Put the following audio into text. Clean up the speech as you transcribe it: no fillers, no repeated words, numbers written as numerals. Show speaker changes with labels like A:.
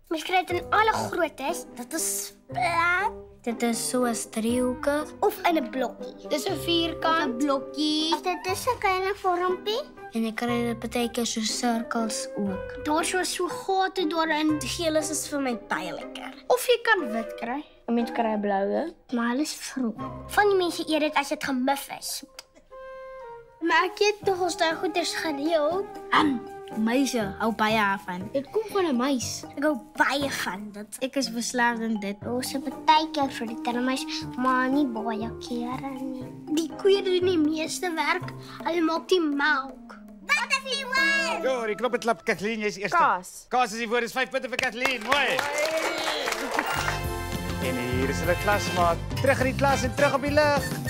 A: Mens kry dit in alle groottes. Dit is plat.
B: Dit is soos driehoeke.
A: Of in 'n blokkie.
C: Dis 'n vierkant.
A: 'n blokkie. Of dit is 'n klein vormpie.
B: En ek kry dit baie keer so sirkels ook.
A: Daar so gate doorin. Die geel is vir my baie lekker.
C: Of jy kan wit kry. 'n Mens kry 'n bloue.
A: Maar hulle is vroeg. Van die mense eet dit as dit gemif is.
C: Maar ek eet tog ons daai goeders gereeld.
B: Meise hou baie daarvan.
C: Dit kom van 'n muis.
A: Ek hou baie van dit.
B: Ek is verslaafd aan dit.
A: Ons het baie keer vir die termys, maar nie baie kere nie. Die koeie doen die meeste werk. Hulle maak die melk. Wat is die woord?
D: Jo, die knoppe klap Kathleen, jy's eerste.
C: Kaas.
D: Kaas is die woord, is 5 punte vir Kathleen. Mooi. En hier is hulle klasmaat. Terug in die klas en terug op die lig.